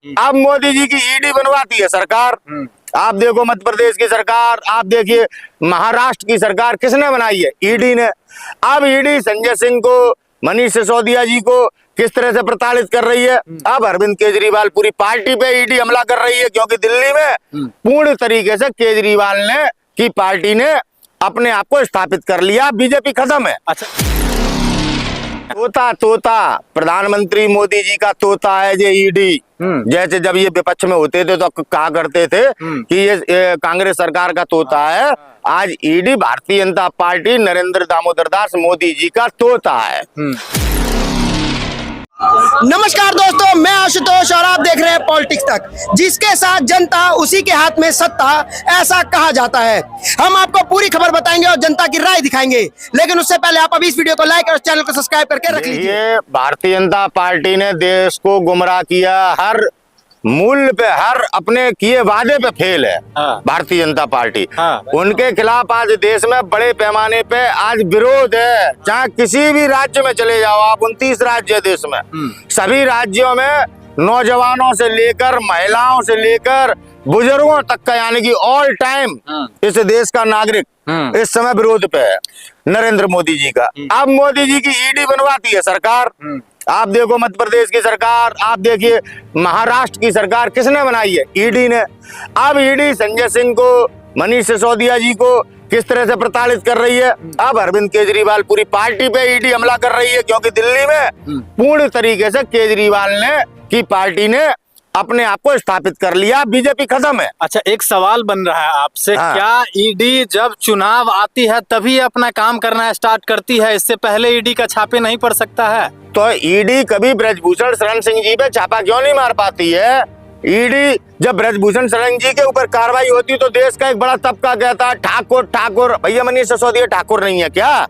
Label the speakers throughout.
Speaker 1: अब मोदी जी की ईडी बनवाती है सरकार। आप देखो मध्य प्रदेश की सरकार, आप देखिए महाराष्ट्र की सरकार किसने बनाई है? ईडी ने। अब ईडी संजय सिंह को, मनीष सिसोदिया जी को किस तरह से प्रताड़ित कर रही है। अब अरविंद केजरीवाल पूरी पार्टी पे ईडी हमला कर रही है, क्योंकि दिल्ली में पूर्ण तरीके से केजरीवाल ने की पार्टी ने अपने आप को स्थापित कर लिया। बीजेपी खत्म है।
Speaker 2: अच्छा,
Speaker 1: तोता प्रधानमंत्री मोदी जी का तोता है ये ईडी। जैसे जब ये विपक्ष में होते थे तो कहा करते थे कि ये कांग्रेस सरकार का तोता है। आज ईडी भारतीय जनता पार्टी नरेंद्र दामोदर दास मोदी जी का तोता है।
Speaker 3: नमस्कार दोस्तों, मैं आशुतोष और आप देख रहे हैं पॉलिटिक्स तक, जिसके साथ जनता उसी के हाथ में सत्ता, ऐसा कहा जाता है। हम आपको पूरी खबर बताएंगे और जनता की राय दिखाएंगे, लेकिन उससे पहले आप अभी इस वीडियो को लाइक और चैनल को सब्सक्राइब करके रख लीजिए।
Speaker 1: भारतीय जनता पार्टी ने देश को गुमराह किया, हर मूल्य पे, हर अपने किए वादे पे फेल है। भारतीय जनता पार्टी उनके खिलाफ आज देश में बड़े पैमाने पे आज विरोध है। चाहे किसी भी राज्य में चले जाओ आप, 29 राज्य है देश में, सभी राज्यों में नौजवानों से लेकर महिलाओं से लेकर बुजुर्गों तक का, यानी कि ऑल टाइम इस देश का नागरिक इस समय विरोध पे है नरेंद्र मोदी जी का। अब मोदी जी की ईडी बनवाती है सरकार। आप देखो मध्य प्रदेश की सरकार, आप देखिए महाराष्ट्र की सरकार किसने बनाई है? ईडी ने। अब ईडी संजय सिंह को, मनीष सिसोदिया जी को किस तरह से प्रताड़ित कर रही है। अब अरविंद केजरीवाल पूरी पार्टी पे ईडी हमला कर रही है, क्योंकि दिल्ली में पूर्ण तरीके से केजरीवाल ने की पार्टी ने अपने आप को स्थापित कर लिया। बीजेपी खत्म है।
Speaker 2: अच्छा, एक सवाल बन रहा है आपसे, क्या ईडी जब चुनाव आती है तभी अपना काम करना स्टार्ट करती है? इससे पहले ईडी का छापे नहीं पड़ सकता है?
Speaker 1: तो ईडी कभी ब्रजभूषण शरण सिंह जी पे छापा क्यों नहीं मार पाती है? ईडी जब ब्रजभूषण शरण जी के ऊपर कार्रवाई होती तो देश का एक बड़ा तबका कहता है ठाकुर। भैया मनीष सिसोदिया ठाकुर नहीं है क्या?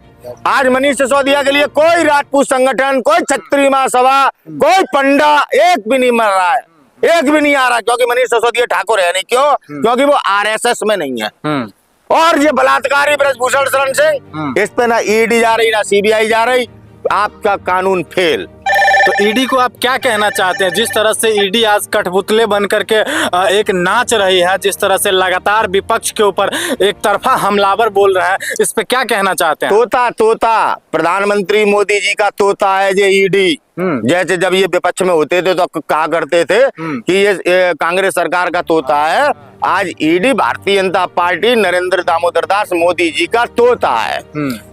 Speaker 1: आज मनीष सिसोदिया के लिए कोई राजपूत संगठन, कोई क्षत्रिय महासभा, कोई पंडा एक भी नहीं मर रहा है, एक भी नहीं आ रहा, क्योंकि मनीष सिसोदिया ठाकुर है नहीं। क्यों? क्योंकि वो आरएसएस में नहीं है। और ये बलात्कारी ब्रजभूषण शरण सिंह, इस पे ना ईडी जा रही ना सीबीआई जा रही। आपका कानून फेल।
Speaker 2: तो ईडी को आप क्या कहना चाहते हैं? जिस तरह से ईडी आज कठपुतले बन करके एक नाच रही है, जिस तरह से लगातार विपक्ष के ऊपर एक तरफा हमलावर बोल रहा है, इस पे क्या कहना चाहते हैं?
Speaker 1: तोता प्रधानमंत्री मोदी जी का तोता है ये ईडी। जैसे जब ये विपक्ष में होते थे तो कहा करते थे कि ये कांग्रेस सरकार का तोता है। आज ईडी भारतीय जनता पार्टी नरेंद्र दामोदर दास मोदी जी का तोता है।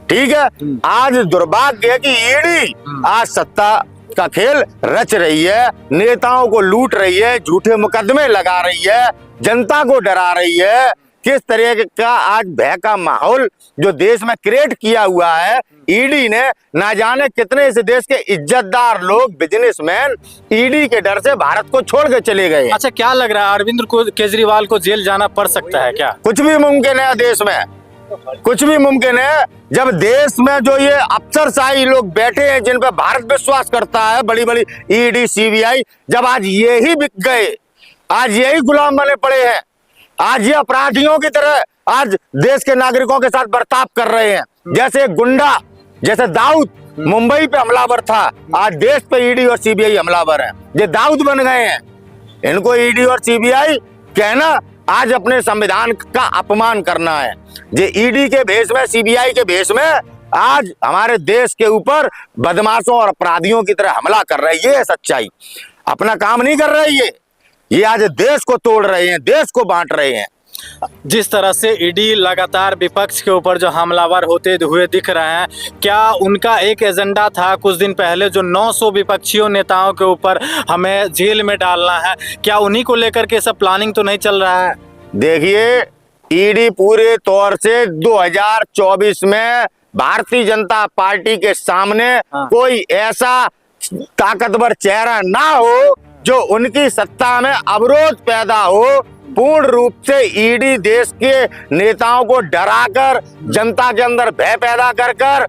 Speaker 1: ठीक है। आज दुर्भाग्य है कि ईडी आज सत्ता का खेल रच रही है, नेताओं को लूट रही है, झूठे मुकदमे लगा रही है, जनता को डरा रही है। किस तरह का आज भय का माहौल जो देश में क्रिएट किया हुआ है ईडी ने, ना जाने कितने इस देश के इज्जतदार लोग, बिजनेसमैन ईडी के डर से भारत को छोड़ के चले गए।
Speaker 2: अच्छा, क्या लग रहा है अरविंद केजरीवाल को जेल जाना पड़ सकता है क्या?
Speaker 1: कुछ भी मुमकिन है देश में, कुछ भी मुमकिन है। जब देश में जो ये अफसरशाही लोग बैठे हैं जिन पे भारत विश्वास करता है, बड़ी बड़ी ईडी सीबीआई, जब आज ये ही बिक गए, आज यही गुलाम बने पड़े हैं, आज ये अपराधियों की तरह आज देश के नागरिकों के साथ बर्ताव कर रहे हैं। जैसे गुंडा, जैसे दाऊद मुंबई पे हमलावर था, आज देश पे ईडी और सीबीआई हमलावर है। ये दाऊद बन गए हैं। इनको ईडी और सीबीआई कहना आज अपने संविधान का अपमान करना है। ये ईडी के भेष में, सीबीआई के भेष में आज हमारे देश के ऊपर बदमाशों और अपराधियों की तरह हमला कर रही है। ये सच्चाई, अपना काम नहीं कर रही है। ये आज देश को तोड़ रहे हैं, देश को बांट रहे हैं।
Speaker 2: जिस तरह से ईडी लगातार विपक्ष के ऊपर जो हमलावर होते हुए दिख रहे हैं, क्या उनका एक एजेंडा था कुछ दिन पहले जो 900 विपक्षियों नेताओं के ऊपर हमें जेल में डालना है? क्या उन्हीं को लेकर के सब प्लानिंग तो नहीं चल रहा है?
Speaker 1: देखिए, ईडी पूरे तौर से 2024 में भारतीय जनता पार्टी के सामने कोई ऐसा ताकतवर चेहरा ना हो जो उनकी सत्ता में अवरोध पैदा हो। पूर्ण रूप से ईडी देश के नेताओं को डराकर, जनता के अंदर भय पैदा कर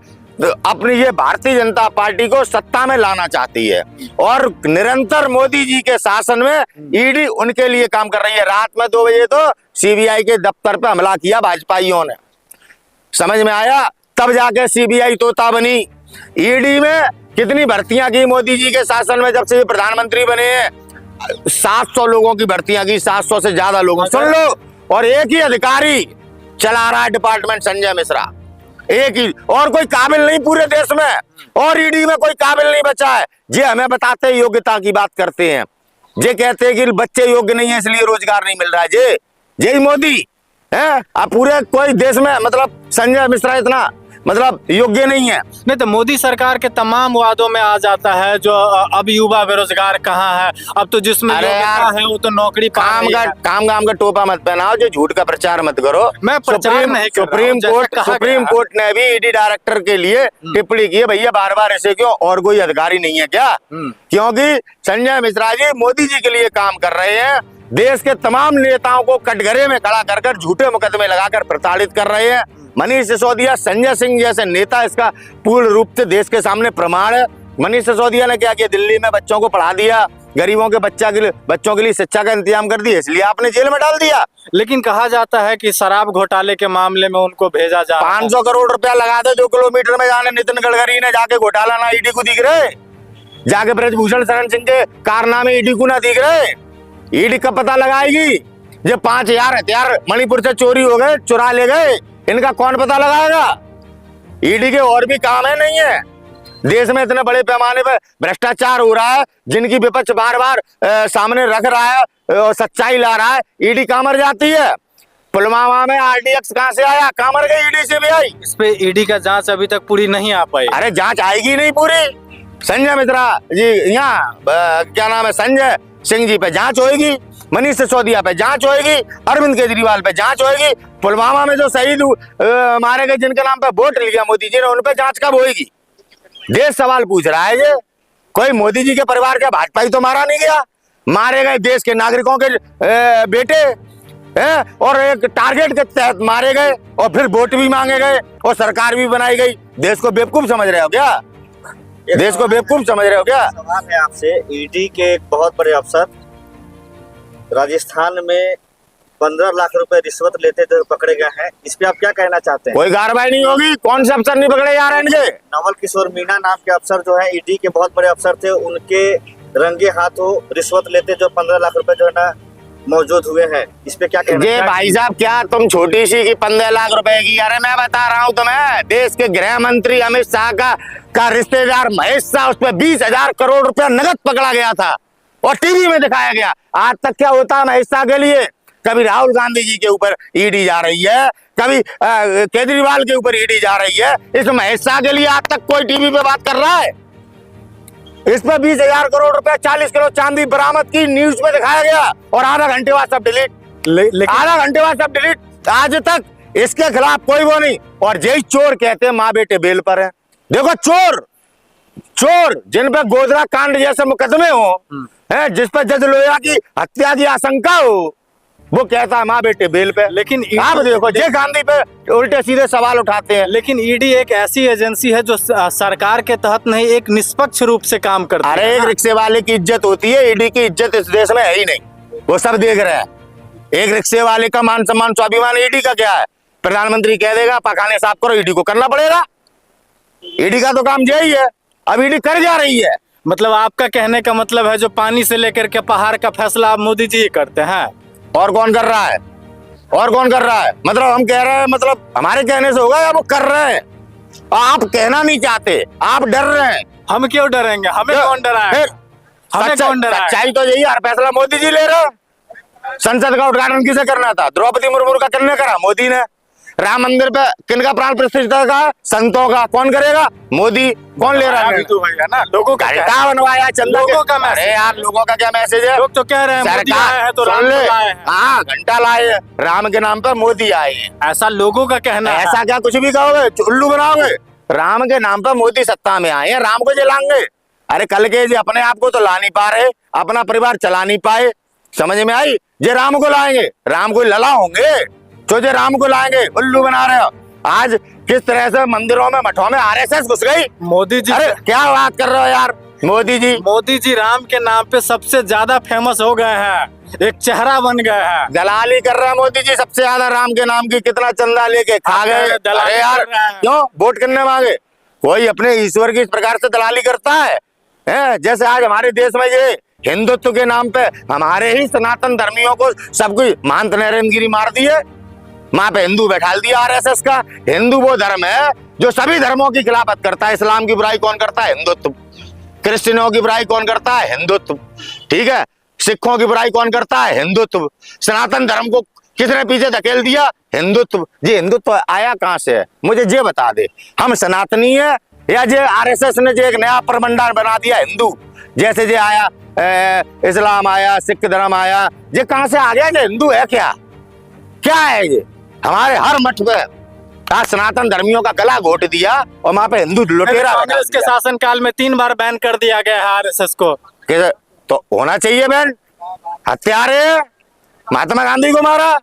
Speaker 1: अपनी ये भारतीय जनता पार्टी को सत्ता में लाना चाहती है। और निरंतर मोदी जी के शासन में ईडी उनके लिए काम कर रही है। रात में 2 बजे तो सीबीआई के दफ्तर पे हमला किया भाजपाइयों ने, समझ में आया? तब जाके सीबीआई तोता बनी। ईडी में कितनी भर्तियां की मोदी जी के शासन में जब से ये प्रधानमंत्री बने हैं। 700 लोगों की भर्तियां की, 700 से ज्यादा लोगों, सुन लो, और एक ही अधिकारी चला रहा है डिपार्टमेंट, संजय मिश्रा, एक ही, और कोई काबिल नहीं पूरे देश में, और ईडी में कोई काबिल नहीं बचा है। ये हमें बताते हैं, योग्यता की बात करते हैं, ये कहते हैं कि बच्चे योग्य नहीं है इसलिए रोजगार नहीं मिल रहा है। यही मोदी है। अब पूरे कोई देश में मतलब संजय मिश्रा इतना मतलब योग्य नहीं है।
Speaker 2: नहीं तो मोदी सरकार के तमाम वादों में आ जाता है जो अब युवा बेरोजगार कहाँ है, अब तो जिसमें योग्यता है वो तो नौकरी
Speaker 1: काम का टोपा मत पहनाओ, जो झूठ का प्रचार मत करो।
Speaker 2: मैं प्रचार नहीं कर रहा हूं,
Speaker 1: सुप्रीम कोर्ट ने भी ईडी डायरेक्टर के लिए टिप्पणी की है, भैया बार बार ऐसे क्यों, और कोई अधिकारी नहीं है क्या? क्योंकि संजय मिश्रा जी मोदी जी के लिए काम कर रहे हैं, देश के तमाम नेताओं को कटघरे में खड़ा कर झूठे मुकदमे लगाकर प्रताड़ित कर रहे हैं। मनीष सिसोदिया, संजय सिंह जैसे नेता इसका पूर्ण रूप से देश के सामने प्रमाण है। मनीष सिसोदिया ने क्या किया, दिल्ली में बच्चों को पढ़ा दिया, गरीबों के बच्चों के लिए शिक्षा का इंतजाम कर दिया, इसलिए आपने जेल में डाल दिया।
Speaker 2: लेकिन कहा जाता है कि शराब घोटाले के मामले में उनको भेजा जा
Speaker 1: 500 करोड़ रुपया लगा दे 2 किलोमीटर में जाने नितिन गडकरी ने, जाके घोटाला ना ईडी को दिख रहे, जाके ब्रजभूषण शरण सिंह के कारनामे ईडी को ना दिख रहे। ईडी कब पता लगाएगी? जब 5000 हथियार मणिपुर से चोरी हो गए, चुरा ले गए, इनका कौन पता लगाएगा? ईडी के और भी काम है नहीं है? देश में इतने बड़े पैमाने पर भ्रष्टाचार हो रहा है, जिनकी विपक्ष बार बार सामने रख रहा है और सच्चाई ला रहा है, ईडी कहाँ मर जाती है? पुलवामा में आरडीएक्स कहाँ से आया, कहाँ मर गई ईडी से भी आई?
Speaker 2: इस पे ईडी का जांच अभी तक पूरी नहीं आ पाई।
Speaker 1: अरे जांच आएगी नहीं पूरी। संजय मिश्रा जी यहाँ क्या नाम है, संजय सिंह जी पे जांच होगी, मनीष सिसोदिया पे जांच होगी, अरविंद केजरीवाल पे जांच होगी, पुलवामा में जो शहीद मारे गए जिनके नाम पे वोट लिया मोदी जी ने, उन पे जांच कब होगी? देश सवाल पूछ रहा है। ये कोई मोदी जी के परिवार का भाजपा ही तो मारा नहीं गया, मारे गए देश के नागरिकों के बेटे हैं, और एक टारगेट के तहत मारे गए, और फिर वोट भी मांगे गए और सरकार भी बनाई गई। देश को बेवकूफ समझ रहे हो क्या? देश को बेवकूफ समझ रहे हो क्या?
Speaker 4: सवाल है आपसे, ईडी के एक बहुत बड़े अफसर राजस्थान में 15 लाख रुपए रिश्वत लेते थे, पकड़े गए हैं, इस पे आप क्या कहना चाहते हैं?
Speaker 1: कोई कार्रवाई नहीं होगी? कौन से अफसर नहीं पकड़े जा रहे हैं इनके?
Speaker 4: नवल किशोर मीणा नाम के अफसर जो है ईडी के बहुत बड़े अफसर थे, उनके रंगे हाथों रिश्वत लेते जो 15 लाख रुपए जो है ना मौजूद हुए हैं, इस पे क्या कहना
Speaker 1: ये भाई साहब, क्या तुम छोटी सी की 15 लाख रुपए की? अरे मैं बता रहा हूँ तुम्हें, देश के गृह मंत्री अमित शाह का रिश्तेदार महेश शाह, उस पर 20,000 करोड़ रुपया नगद पकड़ा गया था और टीवी में दिखाया गया। आज तक क्या होता है महेश शाह के लिए? कभी राहुल गांधी जी के ऊपर ईडी जा रही है, कभी केजरीवाल के ऊपर ईडी जा रही है, इस महेश शाह के लिए आज तक कोई टीवी पे बात कर रहा है? इस पर 20,000 करोड़ रुपया, 40 किलो चांदी बरामद की, न्यूज में दिखाया गया, और आधा घंटे बाद सब डिलीट, आधा घंटे बाद सब डिलीट। आज तक इसके खिलाफ कोई वो नहीं। और यही चोर कहते हैं माँ बेटे बेल पर है। देखो चोर जिन पे गोधरा कांड जैसे मुकदमे हो, है जिस पर जज लोहिया की हत्या की आशंका हो, वो कहता है माँ बेटे बेल पे।
Speaker 2: लेकिन
Speaker 1: आप देखो जय गांधी पे उल्टे सीधे सवाल उठाते हैं।
Speaker 2: लेकिन ईडी एक ऐसी एजेंसी है जो सरकार के तहत नहीं, एक निष्पक्ष रूप से काम करती है।
Speaker 1: अरे एक रिक्शे वाले की इज्जत होती है, ईडी की इज्जत इस देश में है ही नहीं, वो सब देख रहे हैं। एक रिक्शे वाले का मान सम्मान स्वाभिमान ईडी का क्या है? प्रधानमंत्री कह देगा पखाने साफ करो, ईडी को करना पड़ेगा। ईडी का तो काम यही है, अब ईडी कर जा रही है।
Speaker 2: मतलब आपका कहने का मतलब है जो पानी से लेकर के पहाड़ का फैसला आप मोदी जी करते हैं,
Speaker 1: और कौन कर रहा है? और कौन कर रहा है? मतलब हम कह रहे हैं, मतलब हमारे कहने से होगा या वो कर रहे हैं? आप कहना नहीं चाहते, आप डर रहे हैं।
Speaker 2: हम क्यों डरेंगे? हमें कौन डराए? हमें कौन डराए?
Speaker 1: सच्चाई तो यही, हर फैसला मोदी जी ले रहे हैं। संसद का उद्घाटन किसे करना था? द्रौपदी मुर्मू का किसने करा? मोदी ने। राम मंदिर पे किनका प्राण प्रतिष्ठा का? संतों का। कौन करेगा? मोदी। कौन ले रहा है?
Speaker 2: तो भैया ना, लोगों का
Speaker 1: घंटा बनवाया, चंदा
Speaker 2: लोगों का मैसेज।
Speaker 1: अरे यार लोगों का क्या मैसेज है?
Speaker 2: लोग तो कह रहे हैं मोदी आए हैं तो राम लाए हैं।
Speaker 1: हाँ घंटा लाए हैं, राम के नाम पर मोदी आए हैं,
Speaker 2: ऐसा लोगों का कहना है।
Speaker 1: ऐसा क्या कुछ भी कहोगे, उल्लू बनाओगे? राम के नाम पर मोदी सत्ता में आए हैं, राम को जलाएंगे। अरे कल के जी अपने आप को तो ला नहीं पा रहे, अपना परिवार चला नहीं पाए, समझ में आई? जे राम को लाएंगे, राम को लला होंगे तो जे राम को लाएंगे, उल्लू बना रहे हो। आज किस तरह से मंदिरों में मठों में आरएसएस घुस गई।
Speaker 2: मोदी जी,
Speaker 1: अरे क्या बात कर रहे हो यार? मोदी जी
Speaker 2: राम के नाम पे सबसे ज्यादा फेमस हो गए हैं, एक चेहरा बन गए हैं।
Speaker 1: दलाली कर रहा है मोदी जी सबसे ज्यादा राम के नाम की, कितना चंदा लेके खा गए। अरे यार क्यों वोट करने मांगे? कोई अपने ईश्वर की इस प्रकार से दलाली करता है? जैसे आज हमारे देश में ये हिंदुत्व के नाम पे हमारे ही सनातन धर्मियों को सब कुछ महंत नरेंद्र गिरी मार दिए, वहां पे हिंदू बैठा दिया आरएसएस का। हिंदू वो धर्म है जो सभी धर्मों की खिलाफत करता है। इस्लाम की बुराई कौन करता है? हिंदुत्व। क्रिश्चियनों की बुराई कौन करता है? हिंदुत्व। ठीक है, सिखों की बुराई कौन करता है? हिंदुत्व। सनातन धर्म को किसने पीछे धकेल दिया? हिंदुत्व। ये हिंदुत्व आया कहां से है? मुझे ये बता दे, हम सनातनी है या जे आरएसएस ने जो एक नया प्रमंडल बना दिया हिंदू, जैसे जे आया इस्लाम आया, सिख धर्म आया, ये कहां से आ गया? ये हिंदू है क्या? क्या है ये? हमारे हर मठ पे आज सनातन धर्मियों का गला घोट दिया और वहां पे हिंदू लुटेरा।
Speaker 2: कांग्रेस के शासनकाल में 3 बार बैन कर दिया गया है आरएसएस को।
Speaker 1: तो होना चाहिए बैन। हत्यारे महात्मा गांधी को मारा,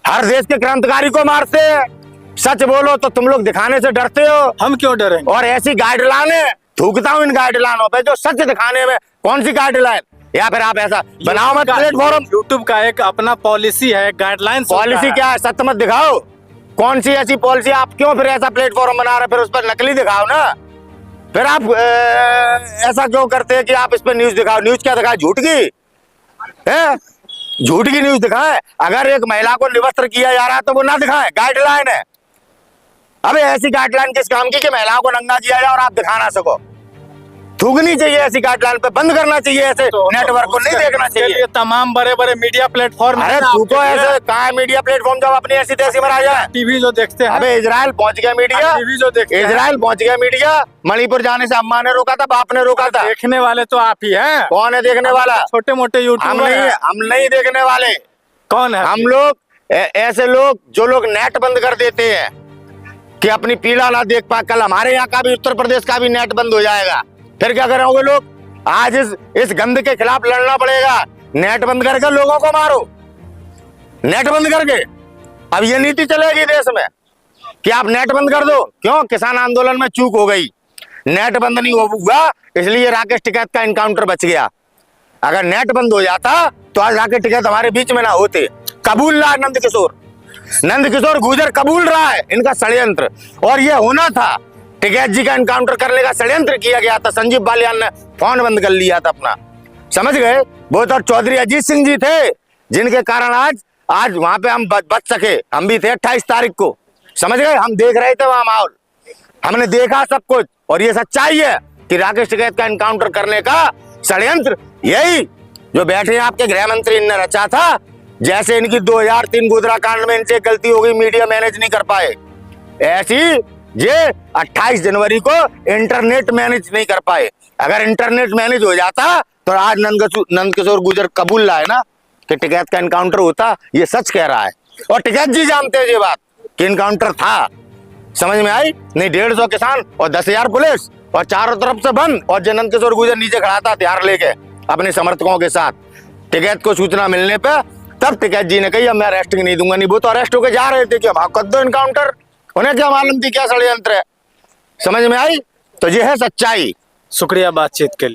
Speaker 1: हर देश के क्रांतिकारी को मारते हैं। सच बोलो तो तुम लोग दिखाने से डरते हो।
Speaker 2: हम क्यों डरेंगे?
Speaker 1: और ऐसी गाइडलाइन है, थूकता हूं इन गाइडलाइनों पे जो सच दिखाने में। कौन सी गाइडलाइन? या फिर आप ऐसा बनाओ मत प्लेटफॉर्म।
Speaker 2: यूट्यूब का एक अपना पॉलिसी है, गाइडलाइंस।
Speaker 1: पॉलिसी क्या है? सत्य मत दिखाओ। कौन सी ऐसी पॉलिसी? आप क्यों फिर ऐसा प्लेटफॉर्म बना रहे? फिर उस पर नकली दिखाओ ना। फिर आप ऐसा क्यों करते हैं कि आप इस पर न्यूज दिखाओ? न्यूज क्या दिखाए? झूठ की है, झूठ की न्यूज दिखाए। अगर एक महिला को निवस्त्र किया जा रहा है तो वो ना दिखाए, गाइडलाइन है। अबे ऐसी गाइडलाइन किस काम की कि महिलाओं को नंगा किया जाए और आप दिखा ना सको? थूकनी चाहिए ऐसी गाइडलाइन पे, बंद करना चाहिए ऐसे नेटवर्क को, नहीं देखना चाहिए।
Speaker 2: तमाम बड़े बड़े मीडिया प्लेटफॉर्म।
Speaker 1: अरे तू तो ऐसे कहा है मीडिया प्लेटफॉर्म जब अपनी ऐसी तैसी पर आ जाए?
Speaker 2: टीवी जो देखते हैं।
Speaker 1: अबे इजराइल पहुंच गया मीडिया,
Speaker 2: टीवी जो देखते हैं।
Speaker 1: इजराइल पहुंच गया मीडिया। मणिपुर जाने से अम्मा ने रोका था, बाप ने रोका था।
Speaker 2: देखने वाले तो आप ही हैं।
Speaker 1: कौन है देखने वाला?
Speaker 2: छोटे मोटे यूट्यूबर।
Speaker 1: हम नहीं देखने वाले।
Speaker 2: कौन है?
Speaker 1: हम लोग ऐसे लोग जो लोग नेट बंद कर देते हैं कि अपनी पीड़ा ना देख पाए। कल हमारे यहाँ का भी, उत्तर प्रदेश का भी नेट बंद हो जाएगा, फिर क्या करोगे लोग? आज इस गंद के खिलाफ लड़ना पड़ेगा। नेट बंद करके लोगों को मारो, नेट बंद करके। अब ये नीति चलेगी देश में कि आप नेट बंद कर दो। क्यों? किसान आंदोलन में चूक हो गई, नेट बंद नहीं हुआ, इसलिए राकेश टिकैत का इनकाउंटर बच गया। अगर नेट बंद हो जाता तो आज राकेश टिकैत हमारे बीच में ना होते। कबूल रहा नंद किशोर गुर्जर कबूल रहा है इनका षड्यंत्र, और ये होना था। टिकैत जी का इनकाउंटर करने का षड्यंत्र किया गया था। संजीव बालियान ने फोन बंद कर लिया था अपना, समझ गए? वो तो चौधरी अजीत सिंह जी थे जिनके कारण आज वहां पे हम बच सके। हम भी थे 28 तारीख को, समझ गए? हम देख रहे थे वहां माहौल, हमने देखा सब कुछ। और ये सच्चाई है कि राकेश टिकैत का इनकाउंटर करने का षड्यंत्र यही जो बैठे आपके गृह मंत्री ने रचा था। जैसे इनकी 2003 गोधरा कांड में इनसे गलती हो गई, मीडिया मैनेज नहीं कर पाए, ऐसी ये 28 जनवरी को इंटरनेट मैनेज नहीं कर पाए। अगर इंटरनेट मैनेज हो जाता तो आज नंद किशोर गुर्जर कबूल रहा है ना कि टिकैत का इनकाउंटर होता। ये सच कह रहा है और टिकैत जी जानते हैं ये बात कि इनकाउंटर था। समझ में आई? नहीं 150 किसान और 10,000 पुलिस और चारों तरफ से बंद, और नंद किशोर गुर्जर नीचे खड़ा था हथियार लेके अपने समर्थकों के साथ। टिकैत को सूचना मिलने पे तब टिकैत जी ने कही अब मैं अरेस्टिंग नहीं दूंगा। नहीं, वो तो अरेस्ट होके जा रहे थे कि हम कर दो इनकाउंटर। उन्हें क्या मालूम थी क्या षड्यंत्र है? समझ में आई? तो ये है सच्चाई।
Speaker 2: शुक्रिया बातचीत के लिए।